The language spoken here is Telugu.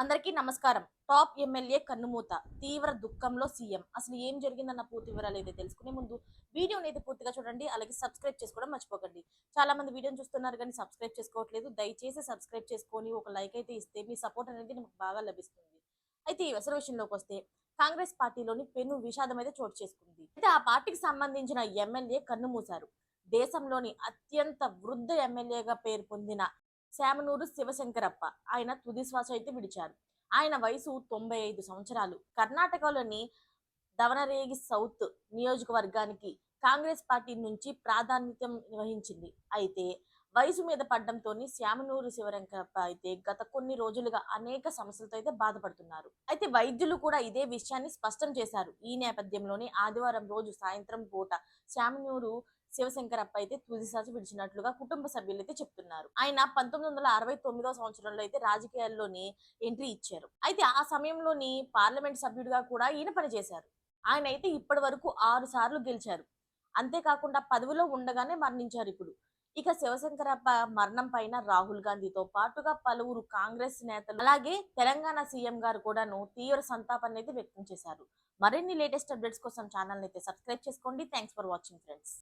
అందరికీ నమస్కారం. టాప్ ఎమ్మెల్యే కన్నుమూత. తీవ్ర దుఃఖంలో సీఎం. అసలు ఏం జరిగిందన్న పూర్తి వివరాలు అయితే తెలుసుకునే ముందు వీడియోని అయితే పూర్తిగా చూడండి. అలాగే సబ్స్క్రైబ్ చేసుకోవడం మర్చిపోకండి. చాలా మంది వీడియోని చూస్తున్నారు కానీ సబ్స్క్రైబ్ చేసుకోవట్లేదు. దయచేసి సబ్స్క్రైబ్ చేసుకొని ఒక లైక్ అయితే ఇస్తే మీ సపోర్ట్ అనేది నాకు బాగా లభిస్తుంది. అయితే ఈ అసలు విషయంలోకి వస్తే కాంగ్రెస్ పార్టీలోని పెను విషాదం అయితే చోటు చేసుకుంది. అయితే ఆ పార్టీకి సంబంధించిన ఎమ్మెల్యే కన్నుమూశారు. దేశంలోని అత్యంత వృద్ధ ఎమ్మెల్యేగా పేరు పొందిన శామనూరు శివశంకరప్ప ఆయన తుది శ్వాస అయితే విడిచారు. ఆయన వయసు 95 సంవత్సరాలు. కర్ణాటకలోని దవనరేగి సౌత్ నియోజకవర్గానికి కాంగ్రెస్ పార్టీ నుంచి ప్రాధాన్యతం వహించింది. అయితే వయసు మీద పడ్డంతోని శామనూరు శివరంకప్ప అయితే గత కొన్ని రోజులుగా అనేక సమస్యలతో అయితే బాధపడుతున్నారు. అయితే వైద్యులు కూడా ఇదే విషయాన్ని స్పష్టం చేశారు. ఈ నేపథ్యంలోనే ఆదివారం రోజు సాయంత్రం పూట శామనూరు శివశంకరప్ప అయితే తుదిశ్వాస విడిచినట్లుగా కుటుంబ సభ్యులు అయితే చెప్తున్నారు. ఆయన 1969 సంవత్సరంలో అయితే రాజకీయాల్లోని ఎంట్రీ ఇచ్చారు. అయితే ఆ సమయంలోని పార్లమెంట్ సభ్యుడిగా కూడా ఈయన పనిచేశారు. ఆయన అయితే ఇప్పటి వరకు 6 సార్లు గెలిచారు. అంతేకాకుండా పదవిలో ఉండగానే మరణించారు ఇప్పుడు. ఇక శివశంకరప్ప మరణం పైన రాహుల్ గాంధీతో పాటుగా పలువురు కాంగ్రెస్ నేతలు అలాగే తెలంగాణ సీఎం గారు కూడాను తీవ్ర సంతాపాన్ని అయితే వ్యక్తం చేశారు. మరిన్ని లేటెస్ట్ అప్డేట్స్ కోసం ఛానల్ అయితే సబ్స్క్రైబ్ చేసుకోండి. Thanks for watching friends.